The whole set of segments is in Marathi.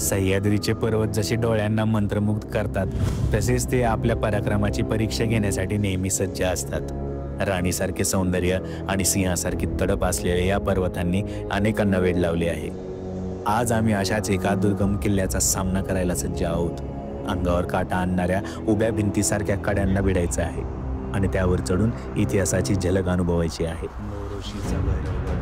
सह्याद्रीचे पर्वत जसे डोळ्यांना मंत्रमुग्ध करतात, तसेच ते आपल्या पराक्रमाची परीक्षा घेण्यासाठी नेहमी सज्ज असतात. राणीसारखे सौंदर्य आणि सिंहासारखी तडप असलेल्या या पर्वतांनी अनेकांना वेध लावले आहे. आज आम्ही अशाच एका दुर्गम किल्ल्याचा सामना करायला सज्ज आहोत. अंगावर काटा आणणाऱ्या उभ्या भिंतीसारख्या कड्यांना भिडायचं आहे आणि त्यावर चढून इतिहासाची झलक अनुभवायची आहे. मोरोशीचा भैरवगड.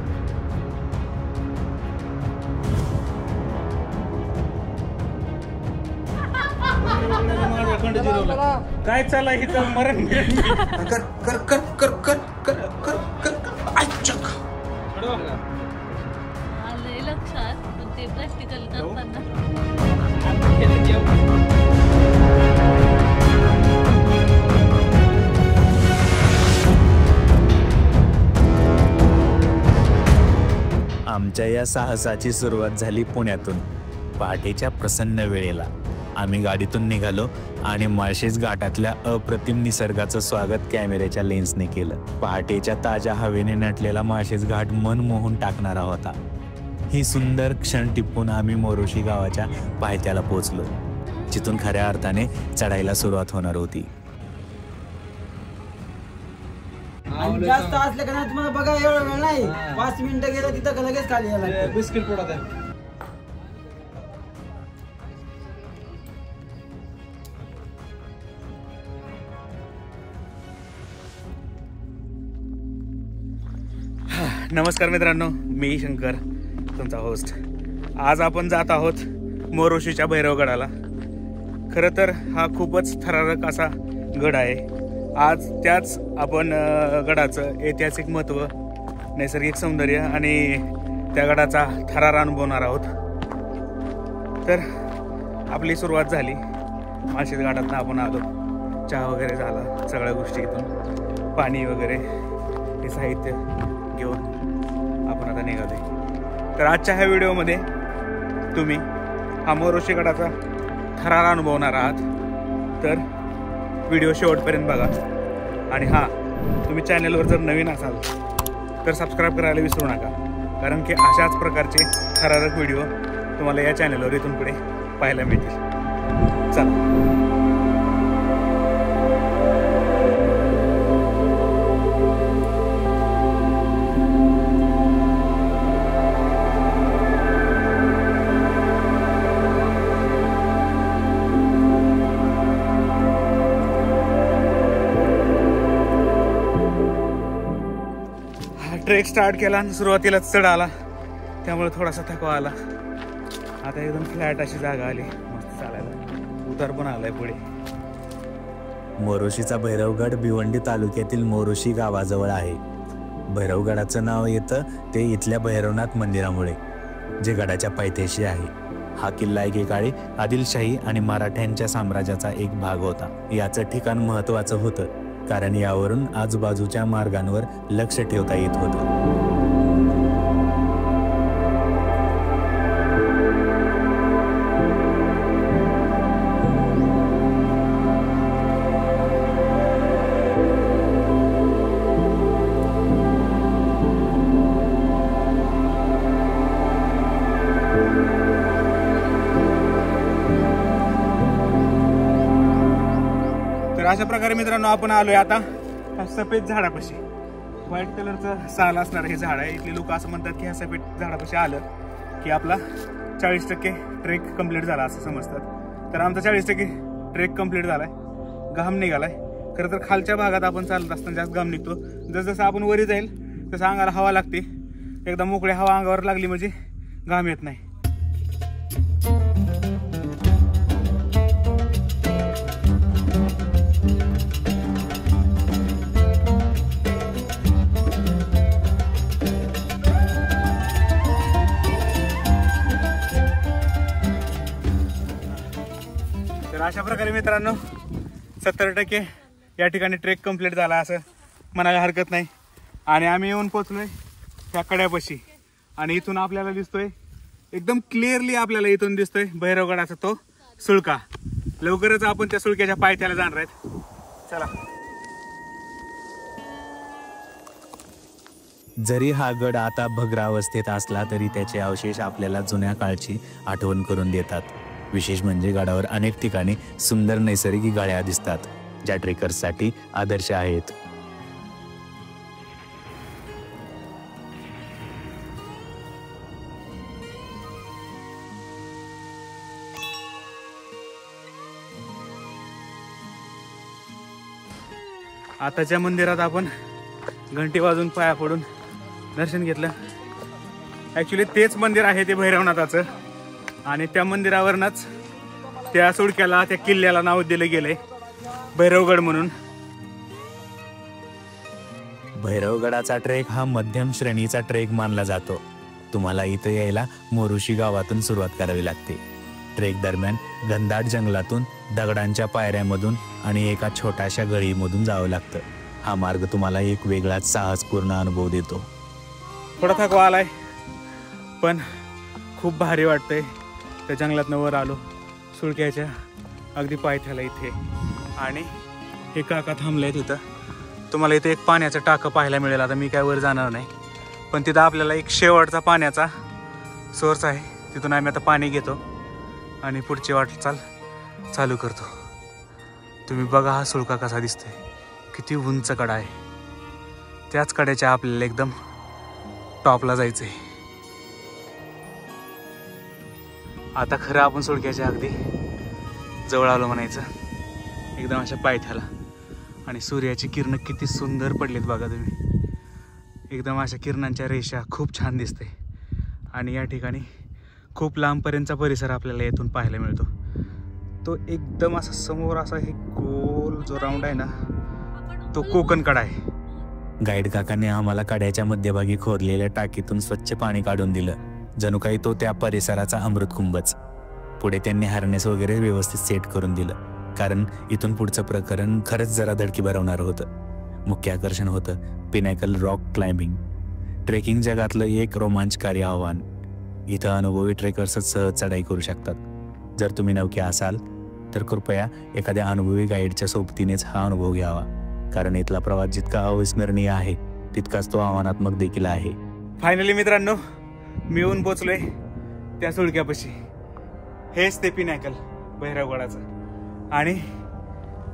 काय चाललंय इथं मरण कर कर कर कर कर कर कर कर आचक आलंय लक्षात, पण ते प्रॅक्टिकल करताना आमच्या या साहसाची सुरुवात झाली पुण्यातून. पहाटेच्या प्रसन्न वेळेला आम्ही गाडीतून निघालो आणि माळशेज घाटातल्या अप्रतिम निसर्गाचं स्वागत कॅमेऱ्याच्या लेन्सने केलं. पहाटेच्या ताज्या हवेने नटलेला माळशेज घाट मन मोहून टाकणारा होता. ही सुंदर क्षण टिपून आम्ही मोरोशी गावाच्या पायथ्याला पोहोचलो, जिथून खऱ्या अर्थाने चढायला सुरुवात होणार होती. जास्त असलं का नाही तुम्हाला बघा, एवढा वेळ नाही. 5 मिनिटं गेलं तिथं का लगेच खाली यायला बिस्किट पडत आहे. नमस्कार मित्रांनो, मी शंकर, तुमचा होस्ट. आज आपण जात आहोत मोरोशीच्या भैरवगडाला. खरं तर हा खूपच थरारक असा गड आहे. आज त्याच आपण गडाचं ऐतिहासिक महत्त्व, नैसर्गिक सौंदर्य आणि त्या गडाचा थरार अनुभवणार आहोत. तर आपली सुरुवात झाली. माळशेज घाटातनं आपण आलो, चहा वगैरे झाला, सगळ्या गोष्टी इथून पाणी वगैरे हे साहित्य घेऊन आपण आता निघालोय. तर आजच्या ह्या व्हिडिओमध्ये तुम्ही हा मोरोशी गडाचा थरार अनुभवणार आहात. तर व्हिडिओ शेवटपर्यंत बघा. आणि हां, तुम्ही चॅनलवर जर नवीन असाल तर सबस्क्राईब करायला विसरू नका, कारण की अशाच प्रकारचे थरारक व्हिडिओ तुम्हाला या चॅनलवर इथून पुढे पाहायला मिळतील. चला. ट्रेक स्टार्ट केला आणि सुरुवातीलाच चढ आला, त्यामुळे थोडासा थकवा आला. आता एकदम फ्लॅट अशी जागा आली, मस्त चालायला. उतार पण आलाय पुढे. मोरोशीचा भैरवगड भिवंडी तालुक्यातील मोरोशी गावाजवळ आहे. भैरवगडाचं नाव येतं ते इथल्या भैरवनाथ मंदिरामुळे, जे गडाच्या पायथ्याशी आहे. हा किल्ला एकेकाळी आदिलशाही आणि मराठ्यांच्या साम्राज्याचा एक भाग होता. याचं ठिकाण महत्त्वाचं होतं, कारण यावरून आजूबाजूच्या मार्गांवर लक्ष ठेवता येत होतं. अशा प्रकारे मित्रांनो आपण आलोय आता सफेद झाडापाशी. व्हाईट कलरचं साल असणार हे झाड आहे. इथले लोक असं म्हणतात की ह्या सफेद झाडापाशी आलं की आपला 40% ट्रेक कंप्लीट झाला असं समजतात. तर आमचा 40% ट्रेक कंप्लीट झालाय, घाम निघालाय. खरं तर खालच्या भागात आपण चालत असताना जास्त घाम निघतो. जसं आपण वरी जाईल तसं अंगाला हवा लागते. एकदा मोकळी हवा अंगावर लागली म्हणजे घाम येत नाही. तर अशा प्रकारे मित्रांनो 70% या ठिकाणी ट्रेक कंप्लीट झाला असं म्हणायला हरकत नाही. आणि आम्ही येऊन पोचलोय त्या कड्यापाशी आणि इथून आपल्याला दिसतोय एकदम क्लिअरली, आपल्याला इथून दिसतोय भैरवगडाचा तो सुळका. लवकरच आपण त्या सुळक्याच्या पायथ्याला जाणार आहेत. चला. जरी हा गड आता भग्रावस्थेत असला तरी त्याचे अवशेष आपल्याला जुन्या काळची आठवण करून देतात. विशेष म्हणजे गडावर अनेक ठिकाणी सुंदर नैसर्गिक गाळ्या दिसतात, ज्या ट्रेकर्ससाठी आदर्श आहेत. आताच्या मंदिरात आपण घंटी वाजून पाया पडून दर्शन घेतलं. ॲक्च्युली तेच मंदिर आहे ते भैरवनाथाचं, आणि त्या मंदिरावरनच त्या सुडक्याला, त्या किल्ल्याला नाव दिलं गेलंय भैरवगड म्हणून. भैरवगडाचा ट्रेक हा मध्यम श्रेणीचा ट्रेक मानला जातो. तुम्हाला इथं यायला मोरुशी गावातून सुरुवात करावी लागते. ट्रेक दरम्यान घनदाट जंगलातून, दगडांच्या पायऱ्यामधून आणि एका छोट्याशा गळीमधून जावं लागतं. हा मार्ग तुम्हाला एक वेगळाच साहसपूर्ण अनुभव देतो. थोडा थकवा आलाय, पण खूप भारी वाटतंय. त्या जंगलातनं वर आलो, सुळक्याच्या अगदी पायथ्याला इथे, आणि हे काका थांबले तिथं. तुम्हाला इथे एक पाण्याचं टाकं पाहायला मिळेल. आता मी काय वर जाणार नाही, पण तिथं आपल्याला एक शेवटचा पाण्याचा सोर्स आहे. तिथून आम्ही आता पाणी घेतो आणि पुढची वाटचाल चालू करतो. तुम्ही बघा हा सुळका कसा दिसतोय, किती उंच कडा आहे. त्याच कड्याच्या आपल्याला एकदम टॉपला जायचंय. आता खरं आपण सुळक्याच्या अगदी जवळ आलो म्हणायचं, एकदम अशा पायथ्याला. आणि सूर्याची किरण किती सुंदर पडलीत बघा तुम्ही. एकदम अशा किरणांच्या रेषा खूप छान दिसते. आणि या ठिकाणी खूप लांबपर्यंतचा परिसर आपल्याला येथून पाहायला मिळतो. तो एकदम असा समोर असा हे गोल जो राऊंड आहे ना, तो कोकण कडा आहे. गाईड काकाने आम्हाला कड्याच्या मध्यभागी खोदलेल्या टाकीतून स्वच्छ पाणी काढून दिलं, जणू काही तो त्या परिसराचा अमृत कुंभच. पुढे त्यांनी हार्नेस वगैरे व्यवस्थित सेट करून दिलं, कारण इथून पुढचं प्रकरण खरंच जरा धडकी भरवणार होतं. मुख्य आकर्षण होतं पिनॅकल रॉक क्लाइम्बिंग, ट्रेकिंग जगातलं एक रोमांचकारी आव्हान. इथं अनुभवी ट्रेकर्सच सहज चढाई करू शकतात. जर तुम्ही नवखे असाल तर कृपया एखाद्या अनुभवी गाईडच्या सोबतीनेच हा अनुभव घ्यावा, कारण इथला प्रवास जितका अविस्मरणीय आहे तितकाच तो आव्हानात्मक देखील आहे. फायनली मित्रांनो, मी येऊन पोचलोय त्या सुळक्यापाशी. हेच ते पिनॅकल भैरवगडाचं. आणि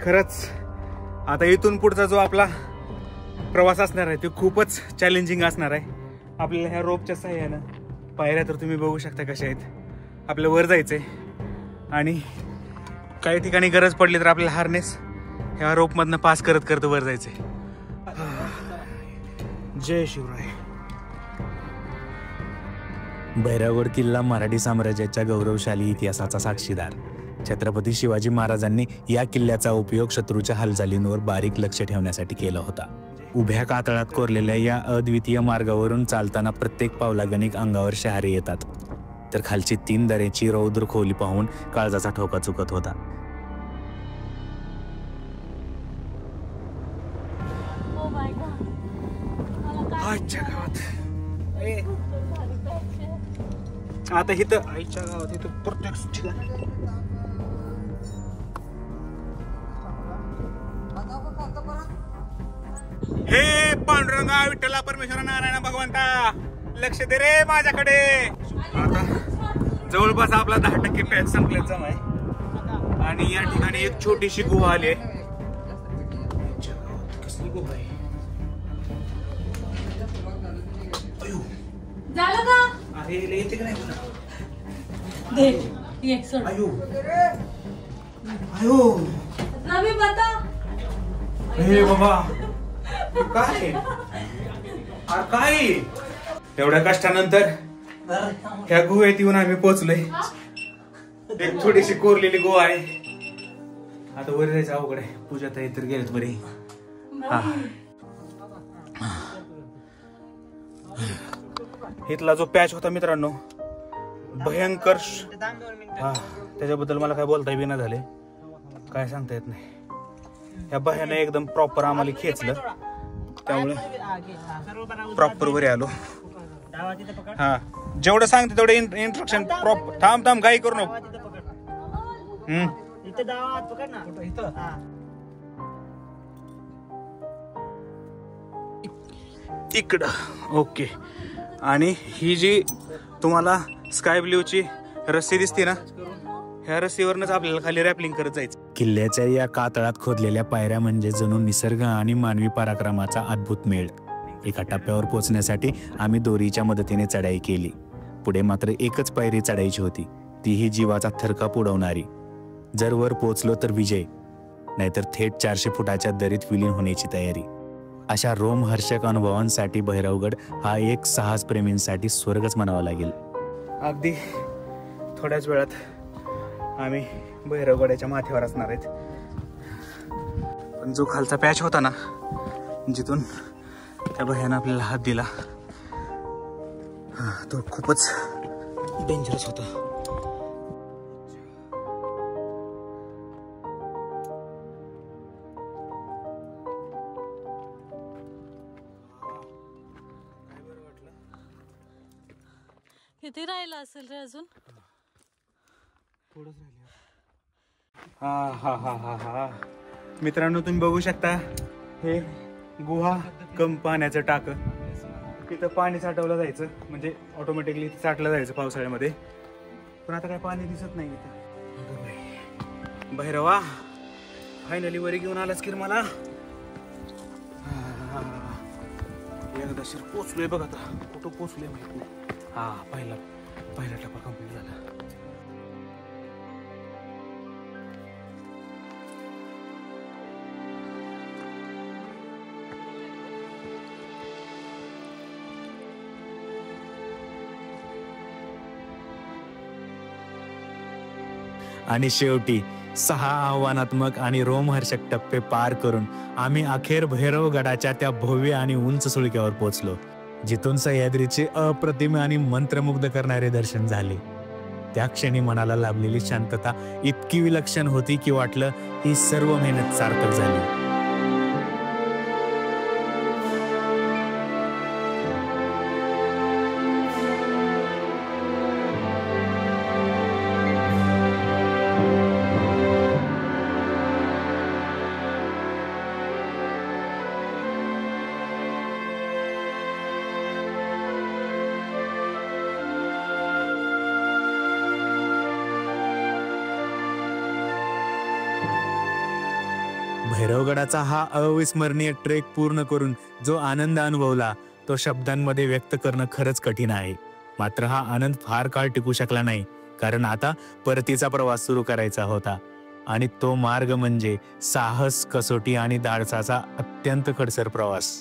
खरंच आता इथून पुढचा जो आपला प्रवास असणार आहे तो खूपच चॅलेंजिंग असणार आहे. आपल्याला ह्या रोपच्या साह्यानं, पायऱ्या तर तुम्ही बघू शकता कशा आहेत, आपल्या वर जायचंय. आणि काही ठिकाणी गरज पडली तर आपल्याला हार्नेस ह्या रोपमधनं पास करत करत वर जायचंय. जय शिवराय. भैरवगड किल्ला मराठी साम्राज्याच्या गौरवशाली इतिहासाचा साक्षीदार. छत्रपती शिवाजी महाराजांनी या किल्ल्याचा उपयोग शत्रूच्या हालचालींवर बारीक लक्ष ठेवण्यासाठी केला होता. उभ्या कातळात कोरलेल्या या अद्वितीय मार्गावरून चालताना प्रत्येक पावलागणिक अंगावर शहारे येतात, तर खालची 3 दऱ्याची रौद्र खोली पाहून काळजाचा ठोका चुकत होता. Oh my God. मला काय आईच्या गावात आता इथं, आईच्या गावात इथं प्रत्येक ठिकाणी हे पांडुरंगा विठ्ठला परमेश्वरा नारायण भगवंता, लक्ष दे रे माझ्याकडे. आता जवळपास आपला 10% पॅच संपल्याचा आहे. आणि या ठिकाणी एक छोटीशी गुहा आली आहे. कसली गुहा आहे? झालं का? अरे येते का नाही पुन्हा? दे ये सोड. आयो आयो, रवी बता. हे बाबा काय अरे काय, एवढ्या कष्टानंतर ह्या गुहेत येऊन आम्ही पोहोचलोय. एक थोडीशी कोरलेली गुहा आहे. आता वर जायचं अवघड आहे. पूजा ताई तर गेलेत बरे. इथला जो पॅच होता मित्रांनो, भयंकर. त्याच्याबद्दल मला काय बोलता बी नाही झाले, काय सांगता येत नाही. ह्या भयाने एकदम प्रॉपर आम्हाला खेचलं, त्यामुळे प्रॉपर वर आलो. हा, जेवढं सांगते तेवढं इंस्ट्रक्शन प्रॉपर. थांब थांब, घाई करू नको. इकडं ओके. आणि ही जी तुम्हाला स्काय ब्ल्यूची रस्सी दिसते ना, ह्या रस्सीवरनच आपल्याला खाली रॅपलिंग करत जायचं. किल्ल्याच्या या कातळात खोदलेल्या पायऱ्या म्हणजे जणू निसर्ग आणि मानवी पराक्रमाचा अद्भुत मेळ. एका टप्प्यावर पोहोचण्यासाठी आम्ही दोरीच्या मदतीने चढाई केली. पुढे मात्र एकच पायरी चढायची होती, तीही जीवाचा थरकाप उडवणारी. जर वर पोहोचलो तर विजय, नाहीतर थेट 400 फुटाच्या दरीत विलीन होण्याची तयारी. अशा रोमहर्षक अनुभवांसाठी भैरवगड हा एक साहसप्रेमींसाठी स्वर्गच म्हणावा लागेल. अगदी थोड्याच वेळात आम्ही भैरवगडाच्या माथ्यावर असणार आहेत. पण जो खालचा पॅच होता ना, जिथून त्या भैयानं आपल्याला हात दिला, तो खूपच डेंजरस होता. किती राहिला असेल रे अजून? हा हा हा हा हा. मित्रांनो, तुम्ही बघू शकता हे गुहा कम पाण्याचं टाक. तिथं पाणी साठवलं जायचं, म्हणजे ऑटोमॅटिकली साठलं जायचं पावसाळ्यामध्ये. पण आता काय पाणी दिसत नाही इथं. भैरवा, फायनली वरी घेऊन आलास की मला. एकदा शिर पोचलोय बघ. आता कुठं पोचलोय माहिती नाही. हा, पहिला टप्पा कंप्लीट झाला. आणि शेवटी 6 आव्हानात्मक आणि रोमहर्षक टप्पे पार करून आम्ही अखेर भैरवगडाच्या त्या भव्य आणि उंच सुळक्यावर पोहोचलो, जिथून सह्याद्रीचे अप्रतिम आणि मंत्रमुग्ध करणारे दर्शन झाले. त्या क्षणी मनाला लाभलेली शांतता इतकी विलक्षण होती की वाटलं ही सर्व मेहनत सार्थक झाली. भैरवगडाचा हा अविस्मरणीय ट्रेक पूर्ण करून जो आनंद अनुभवला तो शब्दांमध्ये व्यक्त करणं खरंच कठीण आहे. मात्र हा आनंद फार काळ टिकू शकला नाही, कारण आता परतीचा प्रवास सुरू करायचा होता. आणि तो मार्ग म्हणजे साहस, कसोटी आणि धाडसाचा अत्यंत खडसर प्रवास.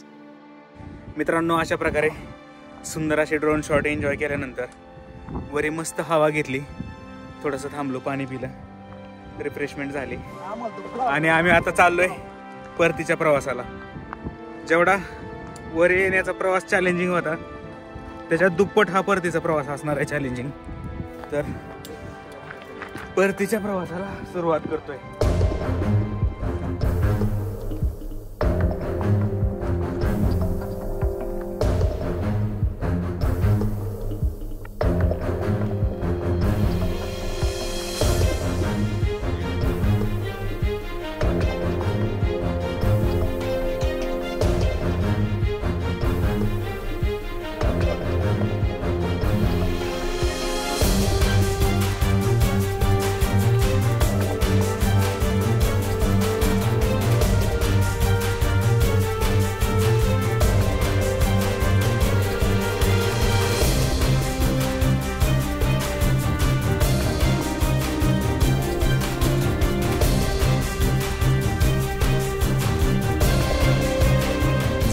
मित्रांनो, अशा प्रकारे सुंदर असे ड्रोन शॉट एन्जॉय केल्यानंतर वरी मस्त हवा घेतली, थोडंसं थांबलो, पाणी पिलं, रिफ्रेशमेंट झाली आणि आम्ही आता चाललोय परतीच्या प्रवासाला. जेवढा वर येण्याचा प्रवास चॅलेंजिंग होता, त्याच्यात दुप्पट हा परतीचा प्रवास असणार आहे चॅलेंजिंग. तर परतीच्या प्रवासाला सुरुवात करतोय.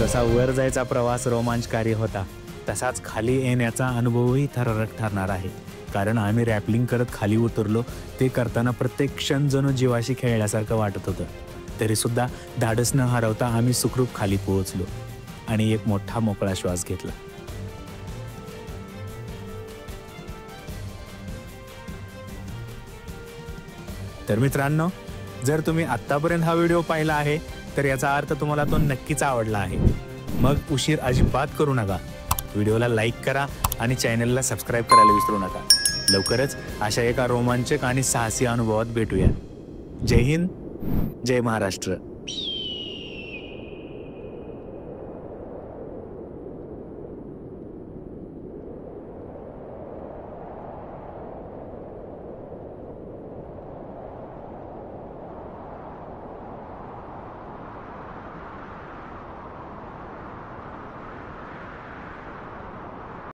जसा वर जायचा प्रवास रोमांचकारी होता, तसाच खाली येण्याचा अनुभवही थरारक ठरणार आहे. कारण आम्ही रॅपलिंग करत खाली उतरलो, ते करताना प्रत्येक क्षण जणू जीवाशी खेळल्यासारखं वाटत होतं. तरी सुद्धा धाडस न हरवता आम्ही सुखरूप खाली पोहोचलो आणि एक मोठा मोकळा श्वास घेतला. तर मित्रांनो, जर तुम्ही आत्तापर्यंत हा व्हिडिओ पाहिला आहे तर याचा अर्थ तुम्हाला तो नक्कीच आवडला आहे. मग उशीर अजिबात करू नका, व्हिडिओला लाईक करा आणि चॅनलला सबस्क्राईब करायला विसरू नका. लवकरच अशा एका रोमांचक आणि साहसी अनुभवात भेटूया. जय हिंद, जय महाराष्ट्र.